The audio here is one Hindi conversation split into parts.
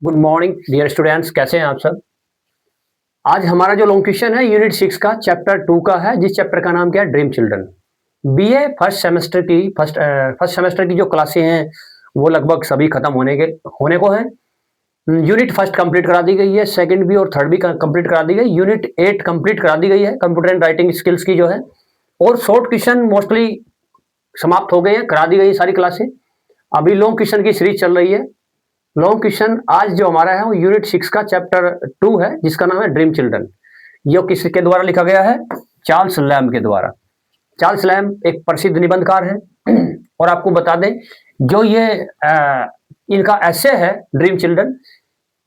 गुड मॉर्निंग डियर स्टूडेंट्स, कैसे हैं आप सब। आज हमारा जो लॉन्ग क्वेश्चन है यूनिट 6 का चैप्टर 2 का है, जिस चैप्टर का नाम क्या है, dream children. BA first semester की जो क्लासें हैं वो लगभग सभी खत्म होने को हैं। यूनिट फर्स्ट कंप्लीट करा दी गई है, सेकंड भी और थर्ड भी कंप्लीट करा दी गई, यूनिट 8 कंप्लीट करा दी गई है कंप्यूटर एंड राइटिंग स्किल्स की जो है, और शॉर्ट क्वेश्चन मोस्टली समाप्त हो गए हैं, करा दी गई सारी क्लासें। अभी लॉन्ग क्वेश्चन की सीरीज चल रही है। लॉन्ग क्वेश्चन आज जो हमारा है वो यूनिट 6 का चैप्टर 2 है, जिसका नाम है ड्रीम चिल्ड्रन। ये किसके द्वारा लिखा गया है? चार्ल्स लैम्ब के द्वारा। चार्ल्स लैम्ब एक प्रसिद्ध निबंधकार है। और आपको बता दें, जो ये इनका एसे है ड्रीम चिल्ड्रन,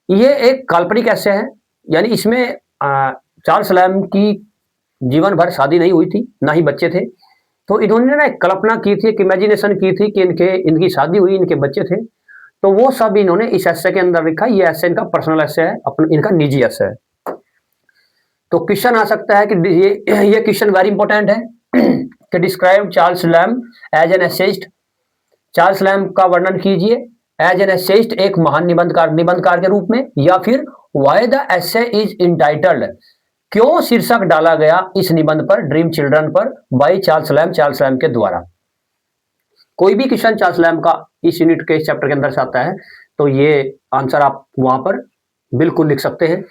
ये एक काल्पनिक एसे है। यानी इसमें चार्ल्स लैम्ब की जीवन भर शादी नहीं हुई थी, ना ही बच्चे थे। तो इन्होंने ना एक कल्पना की थी, एक इमेजिनेशन की थी कि इनकी शादी हुई, इनके बच्चे थे। तो वो सब इन्होंने इस एसे के अंदर लिखा। ये एसे इनका पर्सनल एसे है, अपना इनका निजी एसे है। तो क्वेश्चन आ सकता है कि ये क्वेश्चन वेरी इंपॉर्टेंट है कि describe Charles Lamb as an essayist. Charles Lamb का वर्णन कीजिए एज एन एसेइस्ट, एक महान निबंधकार के रूप में, या फिर why the essay is entitled, क्यों शीर्षक डाला गया इस निबंध पर, ड्रीम चिल्ड्रन पर, बाई चार्ल्स लैम्ब के द्वारा। कोई भी क्वेश्चन चार्ल्स लैम्ब का इस यूनिट के चैप्टर के अंदर से आता है तो ये आंसर आप वहां पर बिल्कुल लिख सकते हैं।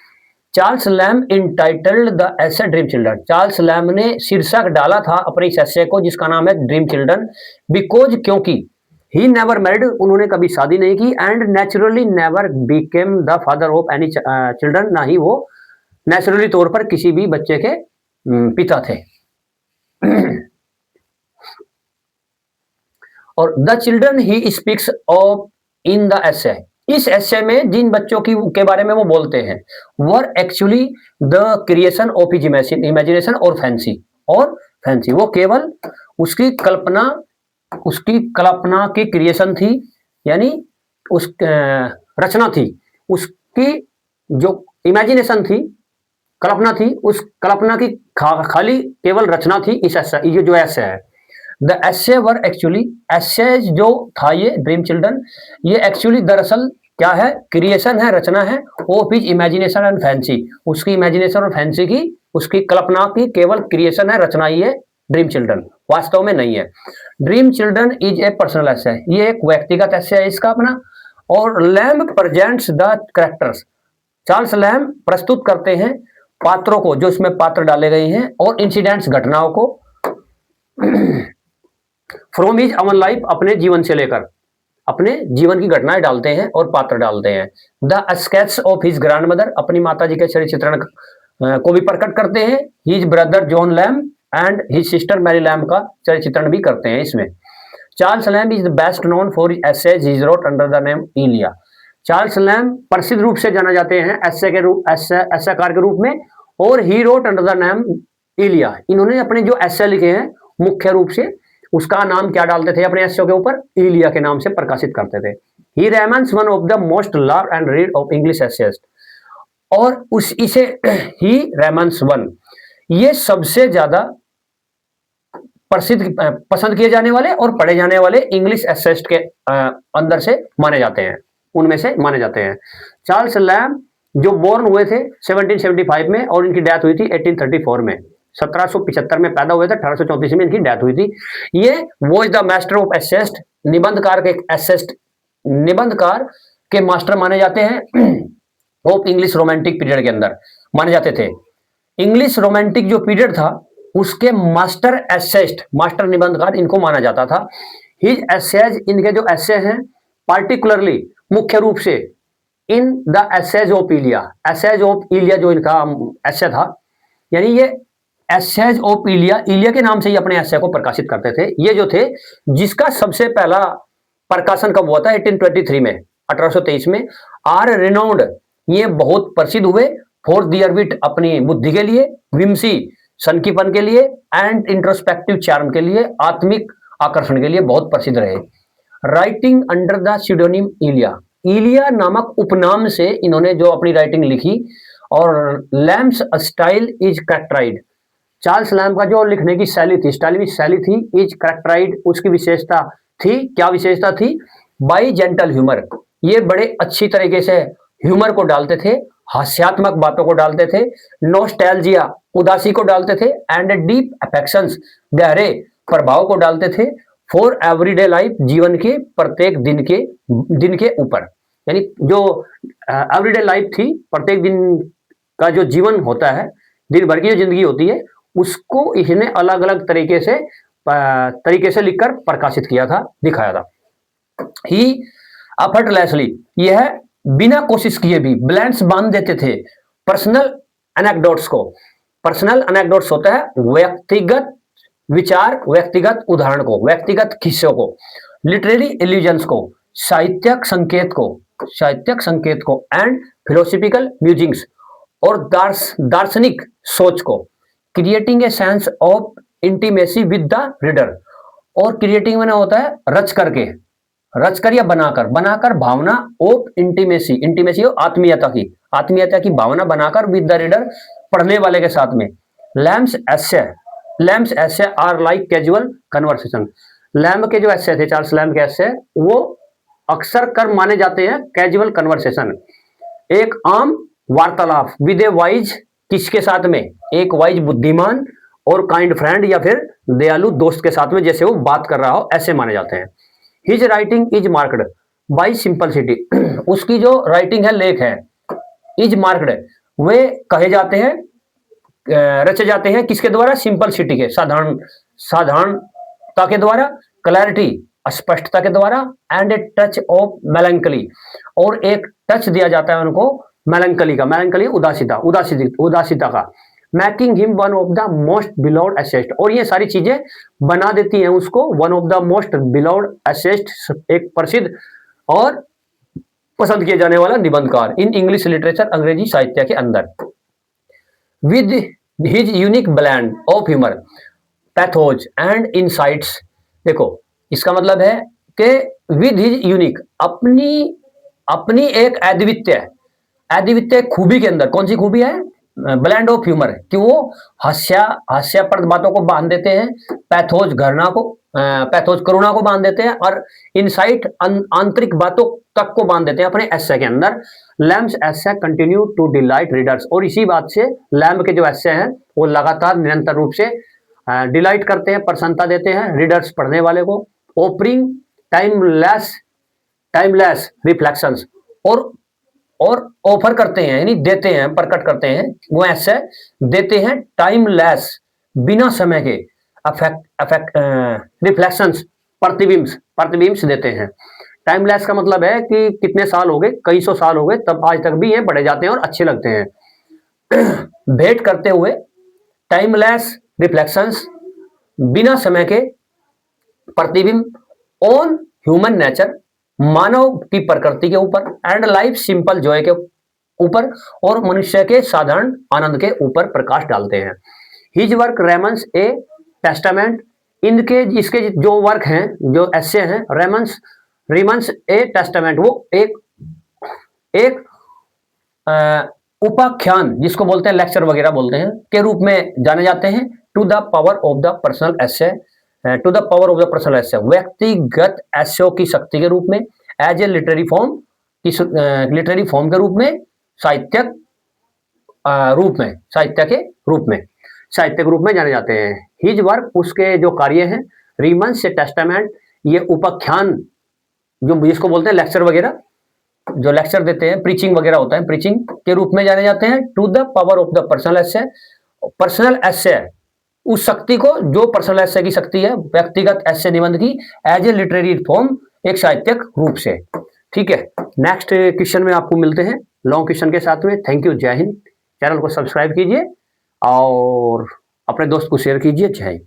Charles lamb entitled the essay dream children. Charles lamb ने शीर्षक डाला था अपने इस एसे को, जिसका नाम है ड्रीम चिल्ड्रन, बिकॉज, क्योंकि ही नेवर मैरिड, उन्होंने कभी शादी नहीं की, and naturally never became the father of any children, ना ही वो नेचुरली तौर पर किसी भी बच्चे के पिता थे। और the children he speaks of in the essay, इस एसे में जिन बच्चों की के बारे में वो बोलते हैं, were actually the creation of his imagination और फैंसी, वो केवल उसकी कल्पना की क्रिएशन थी, यानी उस रचना थी, उसकी जो इमेजिनेशन थी, कल्पना थी, उस कल्पना की खाली केवल रचना थी इस एसे, ये जो एसे है। द एसे वर एक्चुअली, एसे जो था ये ड्रीम चिल्ड्रन, ये एक्चुअली दरअसल क्या है, क्रिएशन है, रचना है, of his imagination and fancy, उसकी इमेजिनेशन और फैंसी की, उसकी कल्पना की केवल क्रिएशन है, रचना ही है ड्रीम चिल्ड्रन, वास्तव में नहीं है। Dream children is a personal essay, ये एक व्यक्तिगत एसे है इसका अपना। और Lamb presents the characters, Charles Lamb प्रस्तुत करते हैं पात्रों को, जो इसमें पात्र डाले गए हैं, और इंसिडेंट्स, घटनाओं को, फ्रॉम हिज अवन लाइफ, अपने जीवन से लेकर, अपने जीवन की घटनाएं डालते हैं और पात्र डालते हैं। The sketch of his grandmother, अपनी माता जी के शरीर चित्रण को भी प्रकट करते हैं। His brother John Lamb and his sister Mary Lamb का चरित्र चित्रण भी करते हैं इसमें। Charles Lamb is the best known for essays he wrote under the name Elia. Charles Lamb प्रसिद्ध रूप से जाना जाते हैं एसेकार के रूप में, और he wrote under the name Elia. इन्होंने अपने जो एसे लिखे हैं मुख्य रूप से उसका नाम क्या डालते थे अपने एसे के ऊपर, इलिया के नाम से प्रकाशित करते थे। He remains one of the most loved and read of English essayist, और इसे ही रेमन्स वन, ये सबसे ज्यादा प्रसिद्ध, पसंद किए जाने वाले और पढ़े जाने वाले इंग्लिश एसेस्ट के अंदर से माने जाते हैं, उनमें से माने जाते हैं। चार्ल्स लैम्ब जो बोर्न हुए थे 1775 में, और इनकी डेथ हुई थी 1834 में। 1775 में पैदा हुए थे, 1834 में इनकी डेथ हुई थी। ये वो is the master of essayist, निबंधकार के मास्टर माने जाते हैं ऑफ इंग्लिश रोमांटिक पीरियड के अंदर माने जाते थे। इंग्लिश रोमांटिक जो पीरियड था उसके मास्टर एसेस्ट, मास्टर निबंधकार इनको माना जाता था। हिज एसेज, इनके जो एसे हैं पार्टिकुलरली, मुख्य रूप से, in the essays of Elia जो इनका एसे था, यानी ये एसेज ऑफ इलिया के नाम से ही अपने एसे को प्रकाशित करते थे। ये जो थे, जिसका सबसे पहला प्रकाशन कब हुआ था, 1823 में, 1823 में, आर रिनाउंड, ये बहुत प्रसिद्ध हुए, फॉर दियर विट, अपनी बुद्धि के लिए, विमसी, सनकीपन के लिए, एंड इंट्रोस्पेक्टिव चार्म के लिए, आत्मिक आकर्षण के लिए बहुत प्रसिद्ध रहे। राइटिंग अंडर द सीडोनिम इलिया नामक उपनाम से इन्होंने जो अपनी राइटिंग लिखी। और Lamb's style is characterized, Charles Lamb का जो लिखने की शैली थी, इज कैरेक्टराइड, उसकी विशेषता थी, क्या विशेषता थी, बाई जेंटल ह्यूमर, ये बड़े अच्छी तरीके से ह्यूमर को डालते थे, हास्यात्मक बातों को डालते थे, नॉस्टैल्जिया उदासी को डालते थे, एंड डीप अफेक्शंस गहरे प्रभाव को डालते थे, फॉर एवरीडे लाइफ जीवन के प्रत्येक दिन के ऊपर। यानी जो एवरीडे लाइफ थी, प्रत्येक दिन का जो जीवन होता है, दिन भर की जो जिंदगी होती है, उसको इसने अलग अलग तरीके से लिखकर प्रकाशित किया था, दिखाया था। ही एफर्टलेसली, यह बिना कोशिश किए भी ब्लैंक्स बांध देते थे पर्सनल एनेक्डोट्स को। पर्सनल एनेक्डोट्स होता है व्यक्तिगत विचार, व्यक्तिगत उदाहरण को, व्यक्तिगत किस्सों को, लिटरेरी इल्यूजन्स को, साहित्यक संकेत को, एंड फिलोसफिकल म्यूजिंग्स, और दार्शनिक सोच को, creating a sense of intimacy with the reader. और क्रिएटिंग में होता है रचकर या बनाकर भावना ऑफ इंटीमेसी हो आत्मीयता की भावना बनाकर विद द रीडर, पढ़ने वाले के साथ में। Lamb's essay are like casual conversation. Lamb के जो एसे थे, चार्ल्स लैम्ब के एसे, वो अक्सर कर माने जाते हैं कैजुअल कन्वर्सेशन, एक आम वार्तालाप, विद ए वाइज, किसके साथ में, एक वाइज बुद्धिमान और काइंड फ्रेंड या फिर दयालु दोस्त के साथ में, जैसे वो बात कर रहा हो, ऐसे माने जाते हैं। His writing is marked by simplicity. उसकी जो राइटिंग है, लेख है, इज मार्क्ड, वे कहे जाते हैं, रचे जाते हैं किसके द्वारा, सिंपलिसिटी के, साधारणता के द्वारा, क्लैरिटी स्पष्टता के द्वारा, एंड ए टच ऑफ मेलैंकली, और एक टच दिया जाता है उनको मेलैंकली उदासीता का, making him one of the most beloved essayist. और ये सारी चीजें बना देती हैं उसको one of the most beloved essayist, एक प्रसिद्ध और पसंद किए जाने वाला निबंधकार इन इंग्लिश लिटरेचर, अंग्रेजी साहित्य के अंदर। With his unique blend of humour, pathos and insights. देखो, इसका मतलब है कि विद हिज यूनिक, अपनी एक अद्वितीय खूबी के अंदर, कौन सी खूबी है, ब्लेंड ऑफ ह्यूमर, कि वो हास्यास्पद बातों को बांध देते हैं, पैथोज करुणा को बांध देते हैं, और इनसाइट आंतरिक बातों तक को बांध देते हैं अपने एस्से के अंदर। Lamb's essay continue to delight readers, और इसी बात से लैम्ब के जो एस्से हैं वो लगातार निरंतर रूप से डिलाइट करते हैं, प्रसन्नता देते हैं रीडर्स, पढ़ने वाले को, ऑफरिंग टाइमलेस रिफ्लेक्शंस, और ऑफर करते हैं, यानी देते हैं, प्रकट करते हैं, वो ऐसे देते हैं टाइमलेस, बिना समय के, रिफ्लेक्शंस, प्रतिबिंब देते हैं। टाइमलेस का मतलब है कि कितने साल हो गए, कई सौ साल हो गए, तब आज तक भी ये पढ़े जाते हैं और अच्छे लगते हैं। भेंट करते हुए टाइमलेस रिफ्लेक्शंस, बिना समय के प्रतिबिंब, ऑन ह्यूमन नेचर, मानव की प्रकृति के ऊपर, एंड लाइफ सिंपल जॉय के ऊपर, और मनुष्य के साधारण आनंद के ऊपर प्रकाश डालते हैं। हिज वर्क रेमन्स ए टेस्टामेंट, इसके जो वर्क हैं, जो एस्से हैं, रेमन्स ए टेस्टामेंट, वो एक उपाख्यान, जिसको बोलते हैं लेक्चर वगैरह बोलते हैं, के रूप में जाने जाते हैं, to the power of the personal essay, व्यक्तिगत एस्से की शक्ति के रूप में, एज ए लिटरेरी फॉर्म के रूप में, साहित्य के रूप में जाने जाते हैं। हिज वर्क, उसके जो कार्य हैं, रीमन्स से टेस्टामेंट, ये उपाख्यान, जो जिसको बोलते हैं लेक्चर वगैरह, जो लेक्चर देते हैं, प्रीचिंग वगैरह होता है, प्रीचिंग के रूप में जाने जाते हैं। To the power of the personal essay, उस शक्ति को, जो पर्सनल एस्से की शक्ति है, व्यक्तिगत एस्से निबंध की, एज ए लिटरेरी फॉर्म, एक साहित्यिक रूप से। ठीक है, नेक्स्ट क्वेश्चन में आपको मिलते हैं लॉन्ग क्वेश्चन के साथ में। थैंक यू, जय हिंद। चैनल को सब्सक्राइब कीजिए और अपने दोस्त को शेयर कीजिए। जय हिंद।